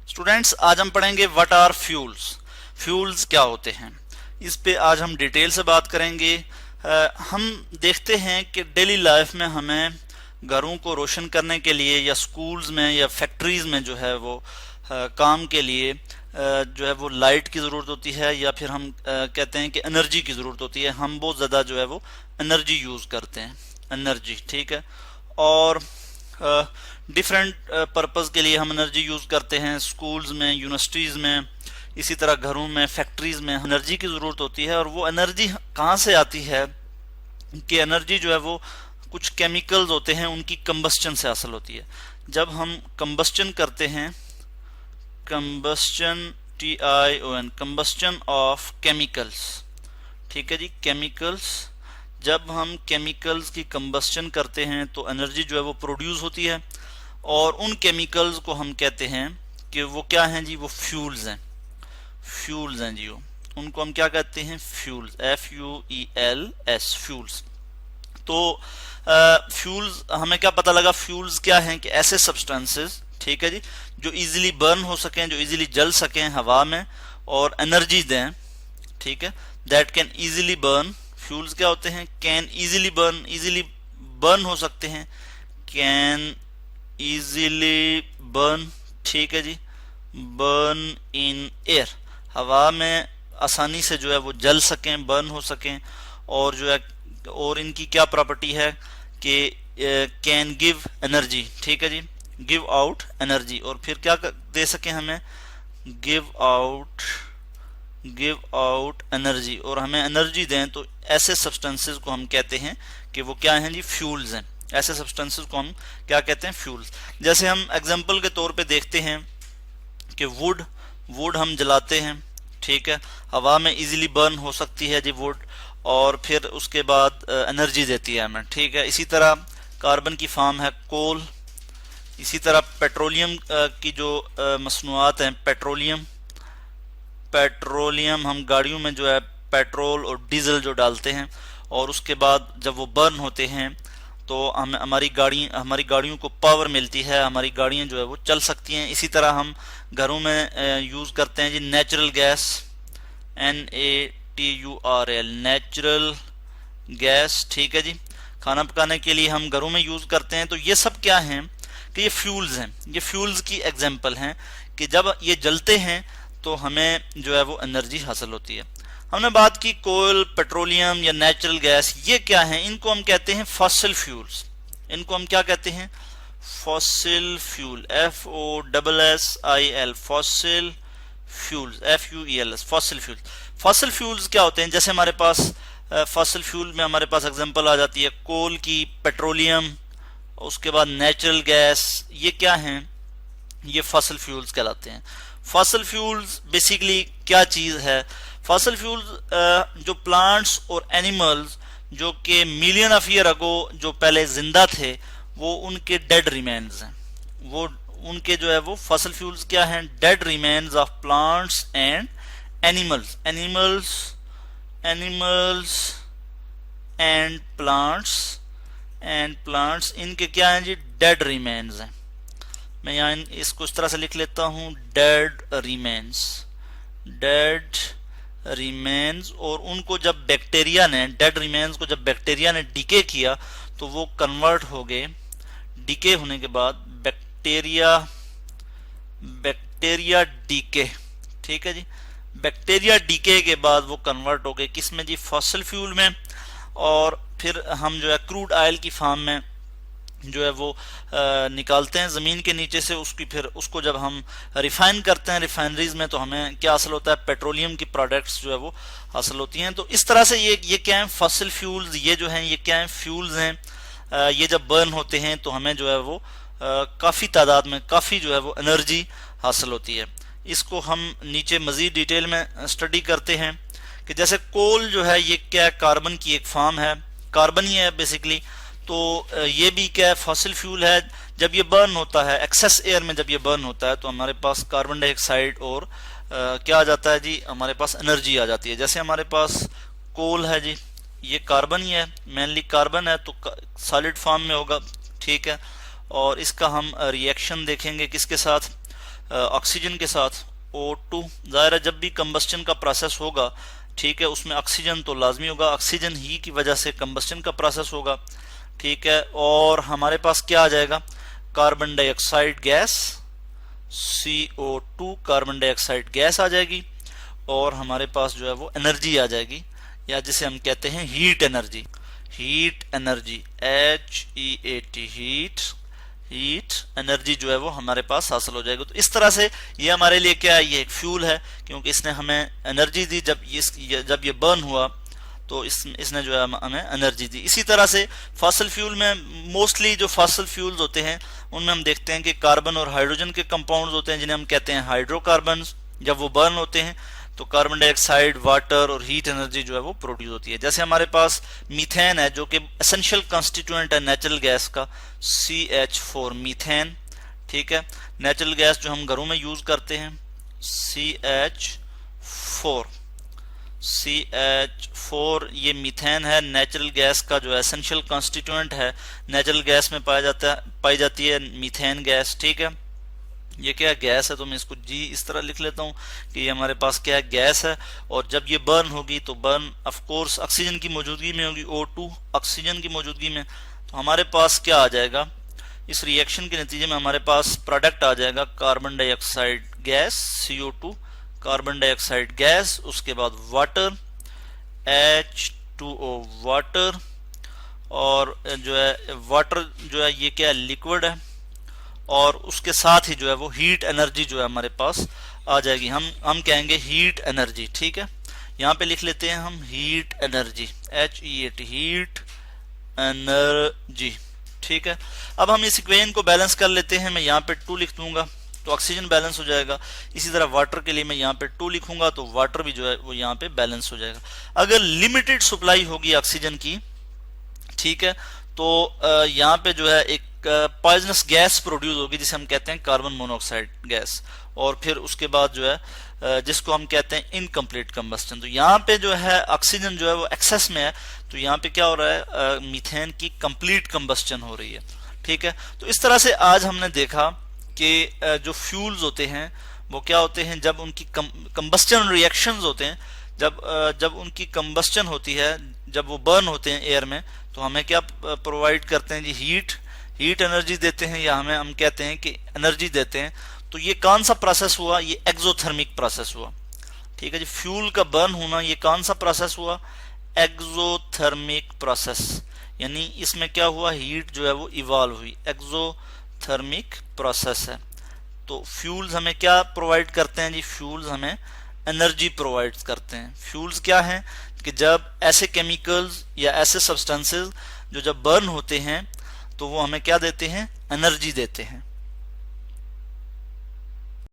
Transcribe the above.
Students, आज हम पढ़ेंगे व्हाट आर फ्यूल्स। फ्यूल्स क्या होते हैं, इस पे आज हम डिटेल से बात करेंगे। हम देखते हैं कि डेली लाइफ में हमें घरों को रोशन करने के लिए या स्कूल्स में या फैक्ट्रीज में जो है वो काम के लिए जो है वो लाइट की ज़रूरत होती है, या फिर हम कहते हैं कि एनर्जी की ज़रूरत होती है। हम बहुत ज़्यादा जो है वो एनर्जी यूज़ करते हैं, एनर्जी, ठीक है। और डिफरेंट पर्पस के लिए हम एनर्जी यूज़ करते हैं, स्कूल्स में, यूनिवर्सिटीज़ में, इसी तरह घरों में, फैक्ट्रीज में एनर्जी की ज़रूरत होती है। और वो एनर्जी कहाँ से आती है कि एनर्जी जो है वो कुछ केमिकल्स होते हैं, उनकी कंबस्चन से हासिल होती है। जब हम कंबस्चन करते हैं, combustion, TION, combustion of chemicals, ठीक है जी, केमिकल्स। जब हम केमिकल्स की कंबस्चन करते हैं तो एनर्जी जो है वो प्रोड्यूस होती है, और उन केमिकल्स को हम कहते हैं कि वो क्या हैं जी, वो फ्यूल्स हैं। फ्यूल्स हैं जी, वो उनको हम क्या कहते हैं, फ्यूल्स, FUELS, फ्यूल्स। तो फ्यूल्स हमें क्या पता लगा, फ्यूल्स क्या हैं कि ऐसे सब्सटेंसेस, ठीक है जी, जो इजीली बर्न हो सकें, जो इजीली जल सकें हवा में और एनर्जी दें, ठीक है, that can easily burn. Fuels क्या होते हैं, can easily burn, easily burn हो सकते हैं, कैन इजीली बर्न, ठीक है जी, बर्न इन एयर, हवा में आसानी से जो है वो जल सकें, बर्न हो सकें। और जो है, और इनकी क्या प्रॉपर्टी है कि कैन गिव एनर्जी, ठीक है जी, गिव आउट एनर्जी। और फिर क्या दे सकें हमें, गिव आउट एनर्जी, और हमें एनर्जी दें। तो ऐसे सब्सटेंसेस को हम कहते हैं कि वो क्या हैं जी, फ्यूल्स हैं। ऐसे सब्सटेंसेस को हम क्या कहते हैं, फ्यूल्स। जैसे हम एग्जांपल के तौर पे देखते हैं कि वुड हम जलाते हैं, ठीक है, हवा में इजीली बर्न हो सकती है जी वुड, और फिर उसके बाद एनर्जी देती है हमें, ठीक है। इसी तरह कार्बन की फॉर्म है कोल। इसी तरह पेट्रोलियम की जो मसनूआत हैं, पेट्रोलियम हम गाड़ियों में जो है पेट्रोल और डीजल जो डालते हैं, और उसके बाद जब वो बर्न होते हैं तो हम हमारी गाड़ियों को पावर मिलती है, हमारी गाड़ियां जो है वो चल सकती हैं। इसी तरह हम घरों में यूज़ करते हैं जी natural gas, NATURL, natural gas, ठीक है जी, खाना पकाने के लिए हम घरों में यूज़ करते हैं। तो ये सब क्या हैं कि ये फ्यूल्स हैं, ये फ्यूल्स की एग्जांपल हैं कि जब ये जलते हैं तो हमें जो है वो एनर्जी हासिल होती है। हमने बात की कोयल, पेट्रोलियम या नेचुरल गैस, ये क्या हैं, इनको हम कहते हैं फॉसिल फ्यूल्स। इनको हम क्या कहते हैं, fossil fuel, FOSSIL, fossil fuels, FUELS, fossil fuels. Fossil fuels क्या होते हैं, जैसे हमारे पास फॉसिल फ्यूल में हमारे पास एग्जांपल आ जाती है कोल की, पेट्रोलियम, उसके बाद नेचुरल गैस, ये क्या हैं, ये फॉसिल फ्यूल्स कहलाते हैं। फॉसिल फ्यूल्स बेसिकली क्या चीज़ है, फॉसिल फ्यूल्स जो प्लांट्स और एनिमल्स जो कि मिलियन ऑफ ईयर अगो जो पहले जिंदा थे, वो उनके डेड रिमेन्स हैं। वो उनके जो है वो फॉसिल फ्यूल्स क्या हैं, dead remains of plants and animals, animals and plants, इनके क्या हैं जी, डेड रिमेन्स हैं। मैं यहाँ इसको इस तरह से लिख लेता हूँ, डेड रिमेन्स। और उनको जब बैक्टीरिया ने, डेड रिमेन्स को जब बैक्टीरिया ने डीके किया तो वो कन्वर्ट हो गए, डीके होने के बाद बैक्टीरिया डीके, ठीक है जी, बैक्टीरिया डीके के बाद वो कन्वर्ट हो गए किस में जी, फॉसिल फ्यूल में। और फिर हम जो है क्रूड ऑयल की फार्म में जो है वो निकालते हैं ज़मीन के नीचे से, फिर उसको जब हम रिफाइन करते हैं रिफाइनरीज में, तो हमें क्या हासिल होता है, पेट्रोलियम की प्रोडक्ट्स जो है वो हासिल होती हैं। तो इस तरह से ये क्या है, फॉसिल फ्यूल्स, ये जो हैं ये क्या है, फ्यूल्स हैं। ये जब बर्न होते हैं तो हमें जो है वो काफ़ी तादाद में, काफ़ी जो है वो एनर्जी हासिल होती है। इसको हम नीचे मज़ीद डिटेल में स्टडी करते हैं कि जैसे कोल जो है ये क्या है, कार्बन की एक फॉर्म है, कार्बन ही है बेसिकली। तो ये भी क्या है, फॉसिल फ्यूल है। जब ये बर्न होता है एक्सेस एयर में, जब ये बर्न होता है तो हमारे पास कार्बन डाइऑक्साइड और क्या आ जाता है जी, हमारे पास एनर्जी आ जाती है। जैसे हमारे पास कोल है जी, ये कार्बन ही है, मेनली कार्बन है, तो सॉलिड फॉर्म में होगा, ठीक है। और इसका हम रिएक्शन देखेंगे किसके साथ, ऑक्सीजन के साथ O2। ज़ाहिर है जब भी कंबस्टन का प्रोसेस होगा, ठीक है, उसमें ऑक्सीजन तो लाजमी होगा, ऑक्सीजन ही की वजह से कंबस्टन का प्रोसेस होगा, ठीक है। और हमारे पास क्या आ जाएगा, carbon dioxide gas CO2, carbon dioxide gas आ जाएगी, और हमारे पास जो है वो एनर्जी आ जाएगी, या जिसे हम कहते हैं heat energy. Heat energy HEAT, heat energy जो है वो हमारे पास हासिल हो जाएगी। तो इस तरह से ये हमारे लिए क्या है, ये एक फ्यूल है, क्योंकि इसने हमें एनर्जी दी। जब ये बर्न हुआ तो इसने जो है हमें एनर्जी दी। इसी तरह से फॉसिल फ्यूल में मोस्टली जो फॉसिल फ्यूल्स होते हैं उनमें हम देखते हैं कि कार्बन और हाइड्रोजन के कंपाउंड्स होते हैं, जिन्हें हम कहते हैं हाइड्रोकार्बन। जब वो बर्न होते हैं तो कार्बन डाइऑक्साइड, वाटर और हीट एनर्जी जो है वो प्रोड्यूस होती है। जैसे हमारे पास मीथेन है, जो कि एसेंशियल कंस्टिट्यूएंट है नेचुरल गैस का, CH4 मीथेन, ठीक है। नेचुरल गैस जो हम घरों में यूज करते हैं, CH4 ये मीथेन है, नेचुरल गैस का जो एसेंशियल कंस्टिट्यूएंट है। नेचुरल गैस में पाई जाती है मीथेन गैस, ठीक है। ये क्या गैस है, तो मैं इसको जी इस तरह लिख लेता हूँ कि ये हमारे पास क्या है, गैस है। और जब ये बर्न होगी तो बर्न ऑफ कोर्स ऑक्सीजन की मौजूदगी में होगी, O2 ऑक्सीजन की मौजूदगी में। तो हमारे पास क्या आ जाएगा, इस रिएक्शन के नतीजे में हमारे पास प्रोडक्ट आ जाएगा carbon dioxide gas CO2, carbon dioxide gas, उसके बाद वाटर H2O वाटर, और जो है वाटर जो है ये क्या है, लिक्विड है, और उसके साथ ही जो है वो हीट एनर्जी जो है हमारे पास आ जाएगी। हम कहेंगे हीट एनर्जी, ठीक है। यहाँ पे लिख लेते हैं हम heat energy, HEAT, heat energy, ठीक है। अब हम इस इक्वेशन को बैलेंस कर लेते हैं। मैं यहाँ पे 2 लिख दूंगा तो ऑक्सीजन बैलेंस हो जाएगा। इसी तरह वाटर के लिए मैं यहाँ पे 2 लिखूंगा तो वाटर भी जो है वो यहाँ पे बैलेंस हो जाएगा। अगर लिमिटेड सप्लाई होगी ऑक्सीजन की, ठीक है, तो यहाँ पे जो है एक पॉइजनस गैस प्रोड्यूस होगी, जिसे हम कहते हैं कार्बन मोनोऑक्साइड गैस, और फिर उसके बाद जो है जिसको हम कहते हैं इनकम्प्लीट कंबस्टन। तो यहाँ पे जो है ऑक्सीजन जो है वो एक्सेस में है, तो यहाँ पे क्या हो रहा है, मीथेन की कंप्लीट कंबस्टन हो रही है, ठीक है। तो इस तरह से आज हमने देखा कि जो फ्यूल्स होते हैं वो क्या होते हैं, जब उनकी कंबस्टन रिएक्शंस होते हैं, जब उनकी कंबस्टन होती है, जब वो बर्न होते हैं एयर में, तो हमें क्या प्रोवाइड करते हैं जी, हीट एनर्जी देते हैं, या हम कहते हैं कि एनर्जी देते हैं। तो ये कौन सा प्रोसेस हुआ, ये एक्सोथर्मिक प्रोसेस हुआ, ठीक है जी। फ्यूल का बर्न होना ये कौन सा प्रोसेस हुआ, एक्सोथर्मिक प्रोसेस, यानी इसमें क्या हुआ, हीट जो है वो इवॉल्व हुई, एक्सोथर्मिक प्रोसेस है। तो फ्यूल्स हमें क्या प्रोवाइड करते हैं जी, फ्यूल्स हमें एनर्जी प्रोवाइड करते हैं। फ्यूल्स क्या हैं कि जब ऐसे केमिकल्स या ऐसे सब्सटेंसेस जो जब बर्न होते हैं तो वो हमें क्या देते हैं, एनर्जी देते हैं।